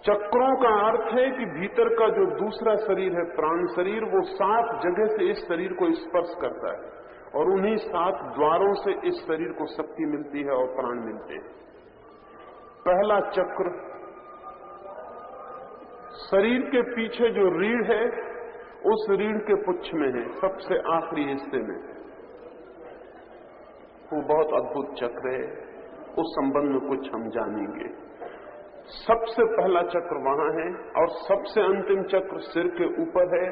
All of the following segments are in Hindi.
चक्रों का अर्थ है कि भीतर का जो दूसरा शरीर है, प्राण शरीर, वो 7 जगह से इस शरीर को स्पर्श करता है और उन्हीं 7 द्वारों से इस शरीर को शक्ति मिलती है और प्राण मिलते हैं। पहला चक्र शरीर के पीछे जो रीढ़ है, उस रीढ़ के पुच्छ में है, सबसे आखिरी हिस्से में। वो बहुत अद्भुत चक्र है, उस संबंध में कुछ हम जानेंगे। सबसे पहला चक्र वहां है और सबसे अंतिम चक्र सिर के ऊपर है।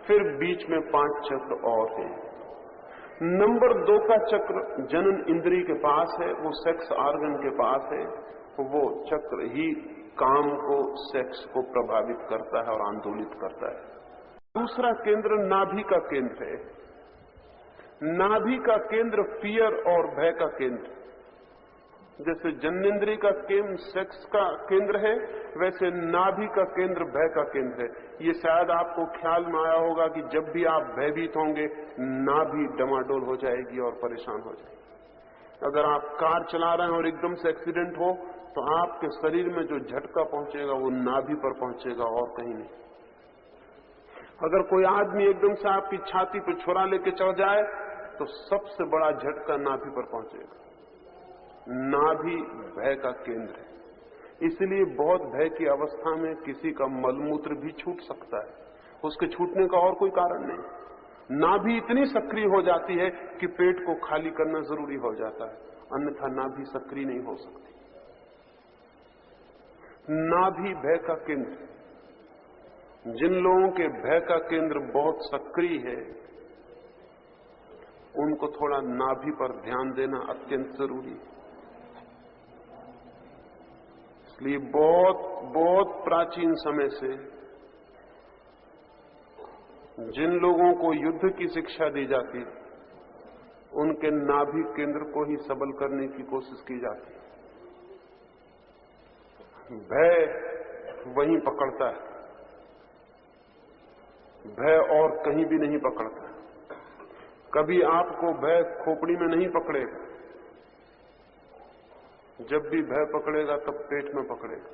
फिर बीच में 5 चक्र और हैं। नंबर 2 का चक्र जनन इंद्रिय के पास है, वो सेक्स ऑर्गन के पास है। वो चक्र ही काम को, सेक्स को प्रभावित करता है और आंदोलित करता है। दूसरा केंद्र नाभि का केंद्र है। नाभि का केंद्र फियर और भय का केंद्र। जैसे जननेंद्रिय का केंद्र सेक्स का केंद्र है, वैसे नाभि का केंद्र भय का केंद्र है। ये शायद आपको ख्याल में आया होगा कि जब भी आप भयभीत होंगे, नाभि डमाडोल हो जाएगी और परेशान हो जाएगी। अगर आप कार चला रहे हैं और एकदम से एक्सीडेंट हो, तो आपके शरीर में जो झटका पहुंचेगा वो नाभि पर पहुंचेगा और कहीं नहीं। अगर कोई आदमी एकदम से आपकी छाती पर छुरा लेके चढ़ जाए, तो सबसे बड़ा झटका नाभि पर पहुंचेगा। नाभि भय का केंद्र है। इसलिए बहुत भय की अवस्था में किसी का मलमूत्र भी छूट सकता है, उसके छूटने का और कोई कारण नहीं। नाभि इतनी सक्रिय हो जाती है कि पेट को खाली करना जरूरी हो जाता है, अन्यथा नाभि सक्रिय नहीं हो सकती। नाभि भय का केंद्र। जिन लोगों के भय का केंद्र बहुत सक्रिय है, उनको थोड़ा नाभि पर ध्यान देना अत्यंत जरूरी है। इसलिए बहुत प्राचीन समय से जिन लोगों को युद्ध की शिक्षा दी जाती, उनके नाभि केंद्र को ही सबल करने की कोशिश की जाती। भय वहीं पकड़ता है, भय और कहीं भी नहीं पकड़ता। कभी आपको भय खोपड़ी में नहीं पकड़ेगा, जब भी भय पकड़ेगा तब पेट में पकड़ेगा।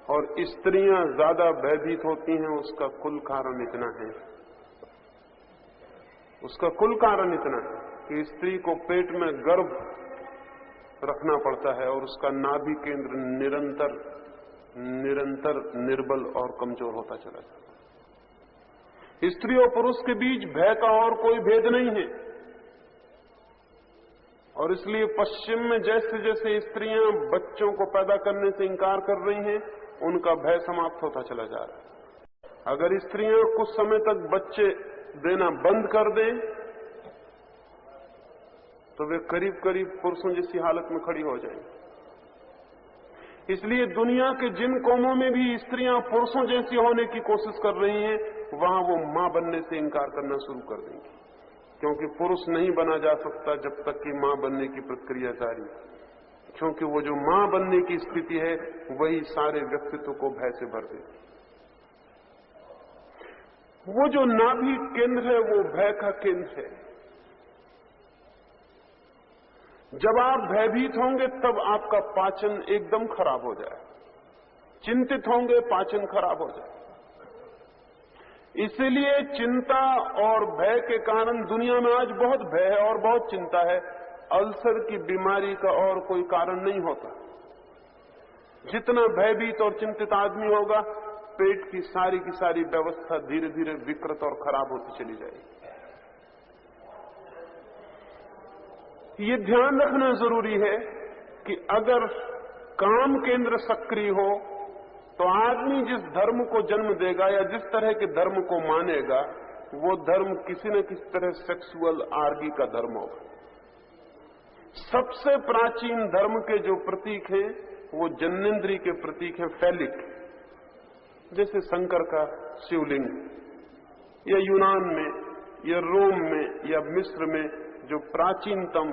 और स्त्रियां ज्यादा भयभीत होती हैं, उसका कुल कारण इतना है, उसका कुल कारण इतना है कि स्त्री को पेट में गर्भ रखना पड़ता है और उसका नाभि केंद्र निरंतर निर्बल और कमजोर होता चला जाता है। स्त्री और पुरुष के बीच भय का और कोई भेद नहीं है। और इसलिए पश्चिम में जैसे जैसे स्त्रियां बच्चों को पैदा करने से इंकार कर रही हैं, उनका भय समाप्त होता चला जा रहा है। अगर स्त्रियां कुछ समय तक बच्चे देना बंद कर दें, तो वे करीब करीब पुरुषों जैसी हालत में खड़ी हो जाएंगी। इसलिए दुनिया के जिन कौमों में भी स्त्रियां पुरुषों जैसी होने की कोशिश कर रही हैं, वहां वो मां बनने से इंकार करना शुरू कर देंगी, क्योंकि पुरुष नहीं बना जा सकता जब तक कि मां बनने की प्रक्रिया जारी है। क्योंकि वो जो मां बनने की स्थिति है, वही सारे व्यक्तित्व को भय से भर देती। वो जो नाभि केंद्र है, वो भय का केंद्र है। जब आप भयभीत होंगे, तब आपका पाचन एकदम खराब हो जाए। चिंतित होंगे, पाचन खराब हो जाए। इसीलिए चिंता और भय के कारण दुनिया में आज बहुत भय है और बहुत चिंता है। अल्सर की बीमारी का और कोई कारण नहीं होता। जितना भयभीत और चिंतित आदमी होगा, पेट की सारी व्यवस्था धीरे धीरे विकृत और खराब होती चली जाएगी। ये ध्यान रखना जरूरी है कि अगर काम केंद्र सक्रिय हो, तो आदमी जिस धर्म को जन्म देगा या जिस तरह के धर्म को मानेगा, वो धर्म किसी न किसी तरह सेक्सुअल आर्गी का धर्म होगा। सबसे प्राचीन धर्म के जो प्रतीक हैं, वो जननेंद्रिय के प्रतीक हैं, फैलिक। जैसे शंकर का शिवलिंग, या यूनान में या रोम में या मिस्र में जो प्राचीनतम,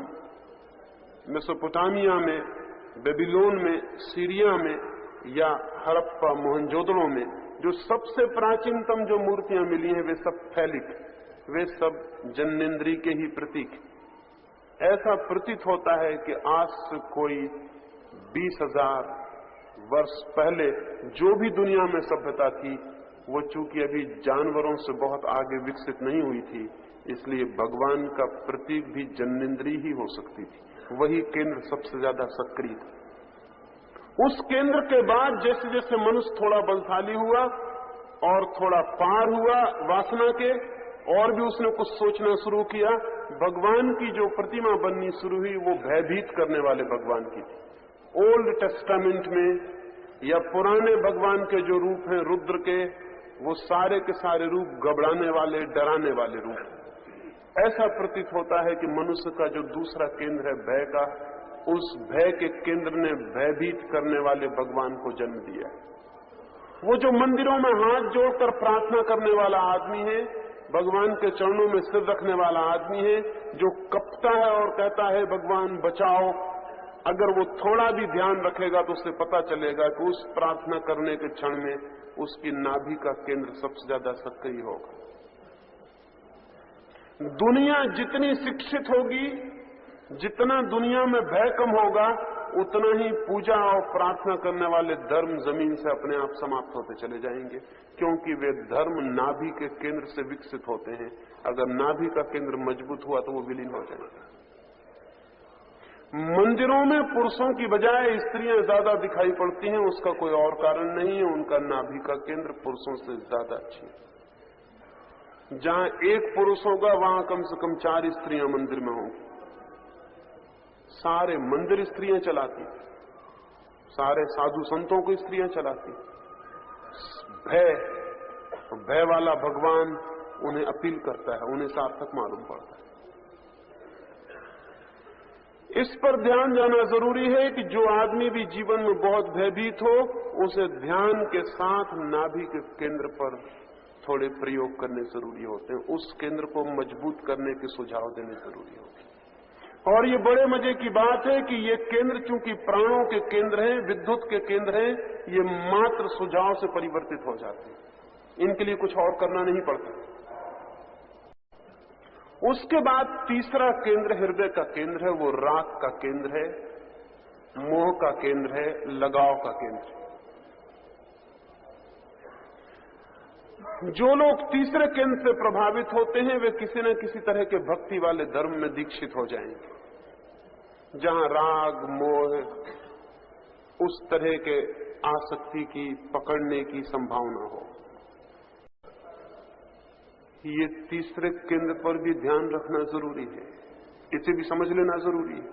मेसोपोटामिया में, बेबीलोन में, सीरिया में या हड़प्पा मोहनजोदड़ो में जो सबसे प्राचीनतम जो मूर्तियां मिली हैं, वे सब फैलिक, वे सब जननेंद्रिय के ही प्रतीक। ऐसा प्रतीत होता है कि आज से कोई 20,000 वर्ष पहले जो भी दुनिया में सभ्यता थी वो चूंकि अभी जानवरों से बहुत आगे विकसित नहीं हुई थी, इसलिए भगवान का प्रतीक भी जन्नेन्द्रिय ही हो सकती थी। वही केंद्र सबसे ज्यादा सक्रिय था। उस केंद्र के बाद जैसे जैसे मनुष्य थोड़ा बलशाली हुआ और थोड़ा पार हुआ वासना के, और भी उसने कुछ सोचना शुरू किया, भगवान की जो प्रतिमा बननी शुरू हुई वो भयभीत करने वाले भगवान की थी। ओल्ड टेस्टामेंट में या पुराने भगवान के जो रूप हैं रुद्र के, वो सारे के सारे रूप घबराने वाले, डराने वाले रूप। ऐसा प्रतीत होता है कि मनुष्य का जो दूसरा केंद्र है भय का, उस भय के केंद्र ने भयभीत करने वाले भगवान को जन्म दिया। वो जो मंदिरों में हाथ जोड़कर प्रार्थना करने वाला आदमी है, भगवान के चरणों में सिर रखने वाला आदमी है, जो कपता है और कहता है भगवान बचाओ, अगर वो थोड़ा भी ध्यान रखेगा तो उसे पता चलेगा कि उस प्रार्थना करने के क्षण में उसकी नाभि का केंद्र सबसे ज्यादा सक्रिय होगा। दुनिया जितनी शिक्षित होगी, जितना दुनिया में भय कम होगा, उतना ही पूजा और प्रार्थना करने वाले धर्म जमीन से अपने आप समाप्त होते चले जाएंगे, क्योंकि वे धर्म नाभि के केंद्र से विकसित होते हैं। अगर नाभि का केंद्र मजबूत हुआ तो वो विलीन हो जाएगा। मंदिरों में पुरुषों की बजाय स्त्रियां ज्यादा दिखाई पड़ती हैं, उसका कोई और कारण नहीं है, उनका नाभि का केंद्र पुरुषों से ज्यादा अच्छी है। जहां एक पुरुष होगा वहां कम से कम 4 स्त्रियां मंदिर में होंगी। सारे मंदिर स्त्रियां चलाती, सारे साधु संतों को स्त्रियां चलाती। भय वाला भगवान उन्हें अपील करता है, उन्हें सार्थक मालूम पड़ता है। इस पर ध्यान जाना जरूरी है कि जो आदमी भी जीवन में बहुत भयभीत हो, उसे ध्यान के साथ नाभि के केंद्र पर थोड़े प्रयोग करने जरूरी होते हैं। उस केंद्र को मजबूत करने के सुझाव देने जरूरी होते हैं। और ये बड़े मजे की बात है कि ये केंद्र चूंकि प्राणों के केंद्र हैं, विद्युत के केंद्र हैं, ये मात्र सुझाव से परिवर्तित हो जाते हैं। इनके लिए कुछ और करना नहीं पड़ता। उसके बाद तीसरा केंद्र हृदय का केंद्र है, वो राग का केंद्र है, मोह का केंद्र है, लगाव का केंद्र है। जो लोग तीसरे केंद्र से प्रभावित होते हैं वे किसी न किसी तरह के भक्ति वाले धर्म में दीक्षित हो जाएंगे, जहां राग मोह उस तरह के आसक्ति की पकड़ने की संभावना हो। ये तीसरे केंद्र पर भी ध्यान रखना जरूरी है, इसे भी समझ लेना जरूरी है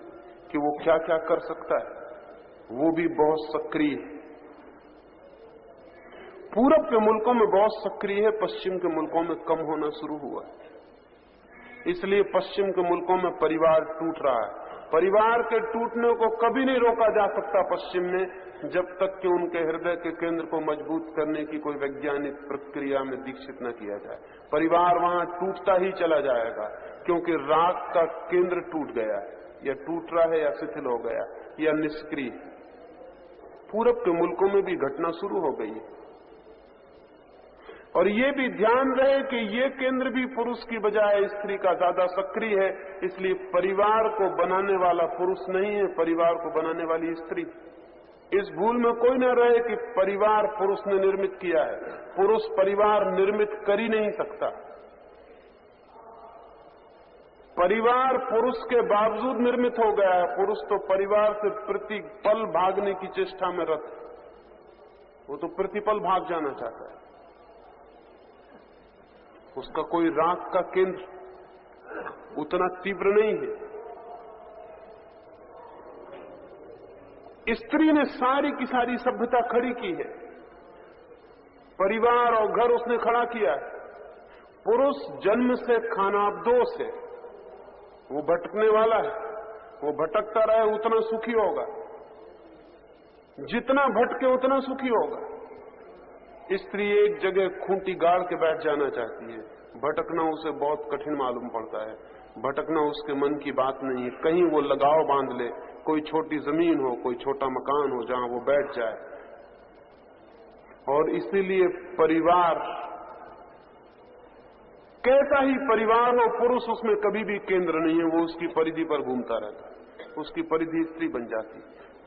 कि वो क्या क्या कर सकता है। वो भी बहुत सक्रिय है, पूरब के मुल्कों में बहुत सक्रिय है, पश्चिम के मुल्कों में कम होना शुरू हुआ है। इसलिए पश्चिम के मुल्कों में परिवार टूट रहा है। परिवार के टूटने को कभी नहीं रोका जा सकता पश्चिम में, जब तक कि उनके हृदय के केंद्र को मजबूत करने की कोई वैज्ञानिक प्रक्रिया में दीक्षित न किया जाए। परिवार वहां टूटता ही चला जाएगा, क्योंकि राग का केंद्र टूट गया है, या टूट रहा है, या शिथिल हो गया, या निष्क्रिय। पूरब के मुल्कों में भी घटना शुरू हो गई है। और ये भी ध्यान रहे कि ये केंद्र भी पुरुष की बजाय स्त्री का ज्यादा सक्रिय है, इसलिए परिवार को बनाने वाला पुरुष नहीं है, परिवार को बनाने वाली स्त्री। इस भूल में कोई न रहे कि परिवार पुरुष ने निर्मित किया है। पुरुष परिवार निर्मित कर ही नहीं सकता। परिवार पुरुष के बावजूद निर्मित हो गया है। पुरुष तो परिवार से प्रति पल भागने की चेष्टा में रत, वो तो प्रतिपल भाग जाना चाहता है। उसका कोई राग का केंद्र उतना तीव्र नहीं है। स्त्री ने सारी की सारी सभ्यता खड़ी की है, परिवार और घर उसने खड़ा किया है। पुरुष जन्म से खानाबदोश है, वो भटकने वाला है, वो भटकता रहे उतना सुखी होगा, जितना भटके उतना सुखी होगा। स्त्री एक जगह खूंटी गाड़ के बैठ जाना चाहती है, भटकना उसे बहुत कठिन मालूम पड़ता है। भटकना उसके मन की बात नहीं है। कहीं वो लगाव बांध ले, कोई छोटी जमीन हो, कोई छोटा मकान हो जहां वो बैठ जाए। और इसीलिए परिवार, कैसा ही परिवार हो, पुरुष उसमें कभी भी केंद्र नहीं है, वो उसकी परिधि पर घूमता रहता है, उसकी परिधि स्त्री बन जाती।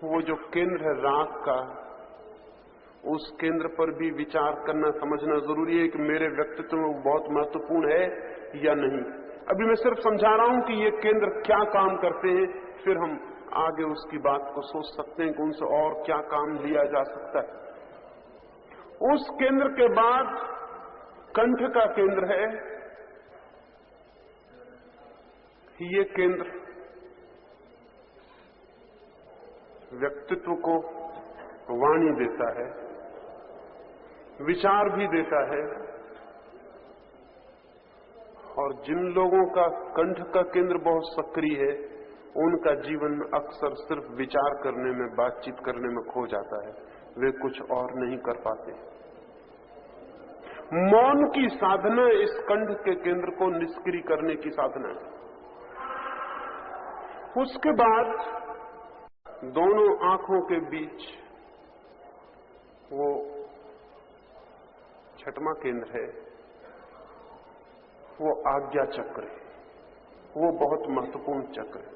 वो जो केंद्र है राग का, उस केंद्र पर भी विचार करना, समझना जरूरी है कि मेरे व्यक्तित्व में वो बहुत महत्वपूर्ण है या नहीं। अभी मैं सिर्फ समझा रहा हूं कि ये केंद्र क्या काम करते हैं, फिर हम आगे उसकी बात को सोच सकते हैं कि उनसे और क्या काम लिया जा सकता है। उस केंद्र के बाद कंठ का केंद्र है। ये केंद्र व्यक्तित्व को वाणी देता है, विचार भी देता है। और जिन लोगों का कंठ का केंद्र बहुत सक्रिय है, उनका जीवन अक्सर सिर्फ विचार करने में, बातचीत करने में खो जाता है, वे कुछ और नहीं कर पाते। मौन की साधना इस कंठ के केंद्र को निष्क्रिय करने की साधना है। उसके बाद दोनों आंखों के बीच वो छठवां केंद्र है, वो आज्ञा चक्र है। वो बहुत महत्वपूर्ण चक्र है।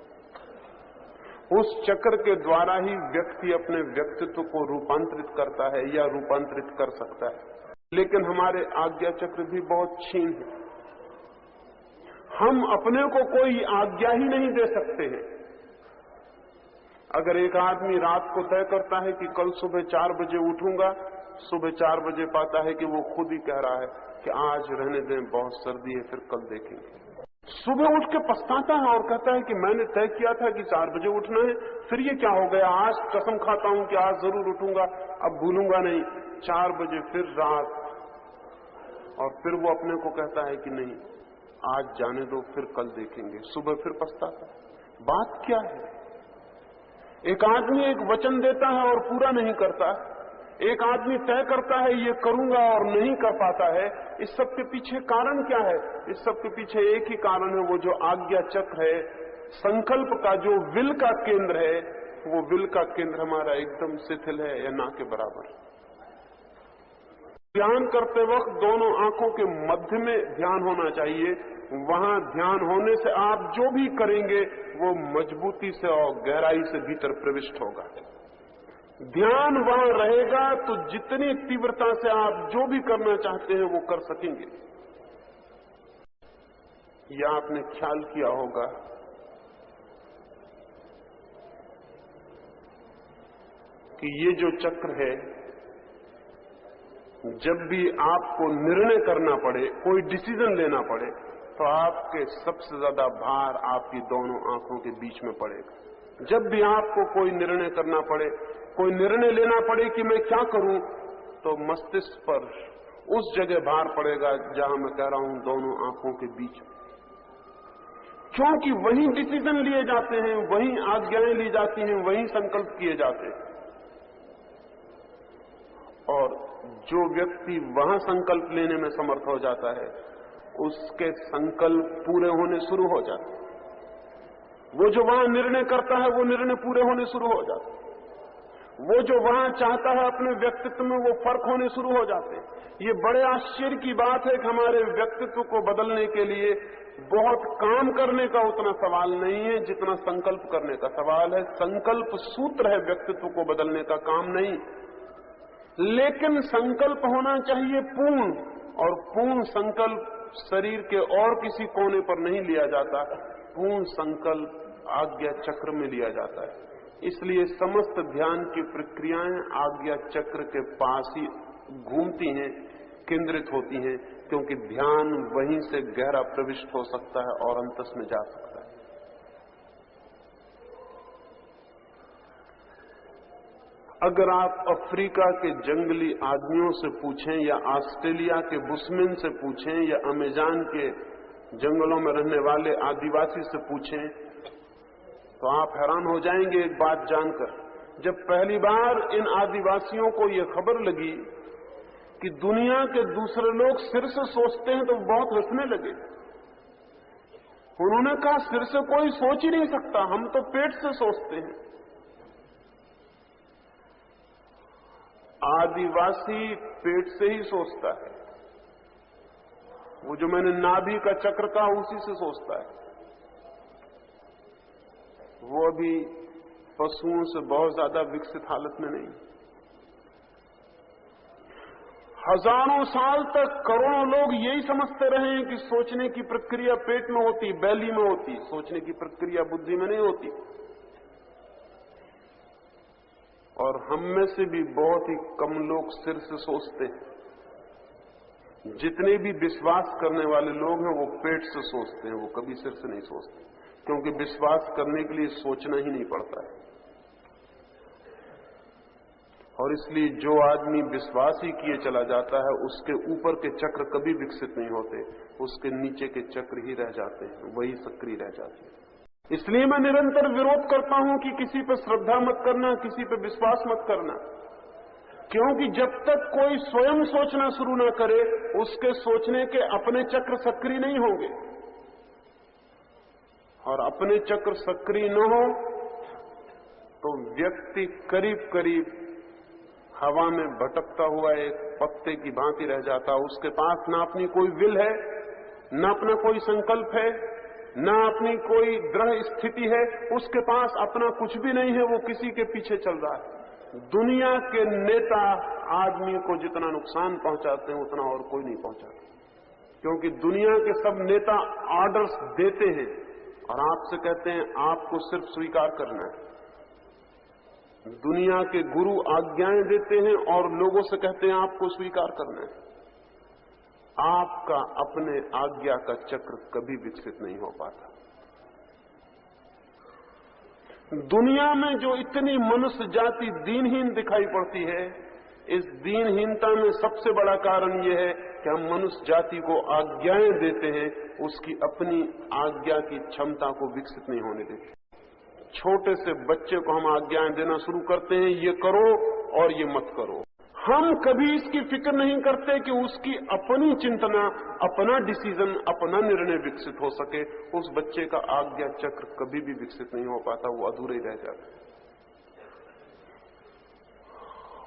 उस चक्र के द्वारा ही व्यक्ति अपने व्यक्तित्व को रूपांतरित करता है या रूपांतरित कर सकता है। लेकिन हमारे आज्ञा चक्र भी बहुत क्षीण है। हम अपने को कोई आज्ञा ही नहीं दे सकते हैं। अगर एक आदमी रात को तय करता है कि कल सुबह 4 बजे उठूंगा, सुबह 4 बजे पाता है कि वो खुद ही कह रहा है कि आज रहने दें, बहुत सर्दी है, फिर कल देखेंगे। सुबह उठ के पछताता है और कहता है कि मैंने तय किया था कि 4 बजे उठना है, फिर ये क्या हो गया, आज कसम खाता हूं कि आज जरूर उठूंगा, अब भूलूंगा नहीं। 4 बजे फिर रात, और फिर वो अपने को कहता है कि नहीं, आज जाने दो, फिर कल देखेंगे। सुबह फिर पछताता है। बात क्या है? एक आदमी एक वचन देता है और पूरा नहीं करता, एक आदमी तय करता है ये करूंगा और नहीं कर पाता है। इस सब के पीछे कारण क्या है? इस सब के पीछे एक ही कारण है, वो जो आज्ञा चक्र है, संकल्प का जो विल का केंद्र है, वो विल का केंद्र हमारा एकदम शिथिल है या ना के बराबर। ध्यान करते वक्त दोनों आंखों के मध्य में ध्यान होना चाहिए। वहां ध्यान होने से आप जो भी करेंगे वो मजबूती से और गहराई से भीतर प्रविष्ट होगा। ध्यान वहां रहेगा तो जितनी तीव्रता से आप जो भी करना चाहते हैं वो कर सकेंगे। यह आपने ख्याल किया होगा कि ये जो चक्र है, जब भी आपको निर्णय करना पड़े, कोई डिसीजन लेना पड़े, तो आपके सबसे ज्यादा भार आपकी दोनों आंखों के बीच में पड़ेगा। जब भी आपको कोई निर्णय करना पड़े, कोई निर्णय लेना पड़े कि मैं क्या करूं, तो मस्तिष्क पर उस जगह भार पड़ेगा जहां मैं कह रहा हूं दोनों आंखों के बीच में। क्योंकि वहीं डिसीजन लिए जाते हैं, वहीं आज्ञाएं ली जाती हैं, वहीं संकल्प किए जाते हैं। और जो व्यक्ति वहां संकल्प लेने में समर्थ हो जाता है, उसके संकल्प पूरे होने शुरू हो जाते हैं। वो जो वहां निर्णय करता है, वो निर्णय पूरे होने शुरू हो जाते हैं। वो जो वहां चाहता है अपने व्यक्तित्व में, वो फर्क होने शुरू हो जाते हैं। ये बड़े आश्चर्य की बात है कि हमारे व्यक्तित्व को बदलने के लिए बहुत काम करने का उतना सवाल नहीं है जितना संकल्प करने का सवाल है। संकल्प सूत्र है व्यक्तित्व को बदलने का, काम नहीं। लेकिन संकल्प होना चाहिए पूर्ण, और पूर्ण संकल्प शरीर के और किसी कोने पर नहीं लिया जाता। पूर्ण संकल्प आज्ञा चक्र में लिया जाता है। इसलिए समस्त ध्यान की प्रक्रियाएं आज्ञा चक्र के पास ही घूमती हैं, केंद्रित होती हैं, क्योंकि ध्यान वहीं से गहरा प्रविष्ट हो सकता है और अंतस में जा सकता है। अगर आप अफ्रीका के जंगली आदमियों से पूछें, या ऑस्ट्रेलिया के बुशमैन से पूछें, या अमेज़न के जंगलों में रहने वाले आदिवासी से पूछें, तो आप हैरान हो जाएंगे एक बात जानकर। जब पहली बार इन आदिवासियों को यह खबर लगी कि दुनिया के दूसरे लोग सिर से सोचते हैं, तो बहुत हंसने लगे। उन्होंने कहा, सिर से कोई सोच ही नहीं सकता, हम तो पेट से सोचते हैं। आदिवासी पेट से ही सोचता है। वो जो मैंने नाभि का चक्र कहा, उसी से सोचता है। वो अभी पशुओं से बहुत ज्यादा विकसित हालत में नहीं। हजारों साल तक करोड़ों लोग यही समझते रहे हैं कि सोचने की प्रक्रिया पेट में होती, बैली में होती, सोचने की प्रक्रिया बुद्धि में नहीं होती। और हम में से भी बहुत ही कम लोग सिर से सोचते हैं। जितने भी विश्वास करने वाले लोग हैं वो पेट से सोचते हैं, वो कभी सिर से नहीं सोचते, क्योंकि विश्वास करने के लिए सोचना ही नहीं पड़ता है। और इसलिए जो आदमी विश्वास ही किए चला जाता है उसके ऊपर के चक्र कभी विकसित नहीं होते, उसके नीचे के चक्र ही रह जाते हैं, वही सक्रिय रह जाते हैं। इसलिए मैं निरंतर विरोध करता हूं कि किसी पर श्रद्धा मत करना, किसी पर विश्वास मत करना, क्योंकि जब तक कोई स्वयं सोचना शुरू न करे उसके सोचने के अपने चक्र सक्रिय नहीं होंगे। और अपने चक्र सक्रिय न हो तो व्यक्ति करीब करीब हवा में भटकता हुआ एक पत्ते की भांति रह जाता। उसके पास ना अपनी कोई विल है, ना अपना कोई संकल्प है, ना अपनी कोई दृढ़ स्थिति है, उसके पास अपना कुछ भी नहीं है, वो किसी के पीछे चल रहा है। दुनिया के नेता आदमी को जितना नुकसान पहुंचाते हैं उतना और कोई नहीं पहुंचाता, क्योंकि दुनिया के सब नेता ऑर्डर्स देते हैं और आपसे कहते हैं आपको सिर्फ स्वीकार करना है। दुनिया के गुरु आज्ञाएं देते हैं और लोगों से कहते हैं आपको स्वीकार करना है। आपका अपने आज्ञा का चक्र कभी विकसित नहीं हो पाता। दुनिया में जो इतनी मनुष्य जाति दीनहीन दिखाई पड़ती है, इस दीनहीनता में सबसे बड़ा कारण यह है कि हम मनुष्य जाति को आज्ञाएं देते हैं, उसकी अपनी आज्ञा की क्षमता को विकसित नहीं होने देते। छोटे से बच्चे को हम आज्ञाएं देना शुरू करते हैं, ये करो और ये मत करो। हम कभी इसकी फिक्र नहीं करते कि उसकी अपनी चिंतना, अपना डिसीजन, अपना निर्णय विकसित हो सके। उस बच्चे का आज्ञा चक्र कभी भी विकसित नहीं हो पाता, वो अधूरे ही रह जाता है।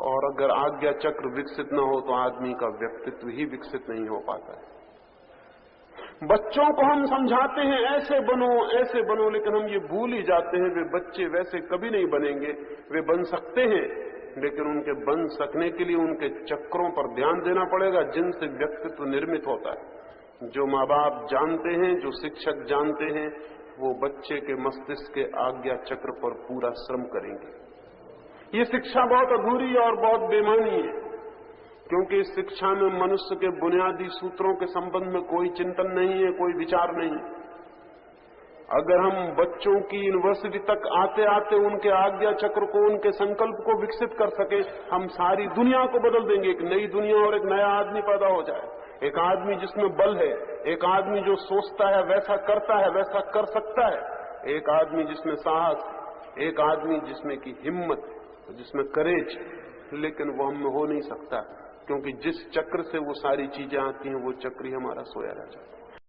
और अगर आज्ञा चक्र विकसित न हो तो आदमी का व्यक्तित्व ही विकसित नहीं हो पाता है। बच्चों को हम समझाते हैं ऐसे बनो, लेकिन हम ये भूल ही जाते हैं वे बच्चे वैसे कभी नहीं बनेंगे। वे बन सकते हैं, लेकिन उनके बन सकने के लिए उनके चक्रों पर ध्यान देना पड़ेगा जिनसे व्यक्तित्व निर्मित होता है। जो माँ बाप जानते हैं, जो शिक्षक जानते हैं, वो बच्चे के मस्तिष्क के आज्ञा चक्र पर पूरा श्रम करेंगे। ये शिक्षा बहुत अधूरी और बहुत बेमानी है, क्योंकि इस शिक्षा में मनुष्य के बुनियादी सूत्रों के संबंध में कोई चिंतन नहीं है, कोई विचार नहीं है। अगर हम बच्चों की यूनिवर्सिटी तक आते आते उनके आज्ञा चक्र को, उनके संकल्प को विकसित कर सके, हम सारी दुनिया को बदल देंगे। एक नई दुनिया और एक नया आदमी पैदा हो जाए। एक आदमी जिसमें बल है, एक आदमी जो सोचता है वैसा करता है, वैसा कर सकता है, एक आदमी जिसमें साहस, एक आदमी जिसमें की हिम्मत, जिसमें करेज। लेकिन वो हम में हो नहीं सकता, क्योंकि जिस चक्र से वो सारी चीजें आती हैं वो चक्र ही हमारा सोया रह जाता है।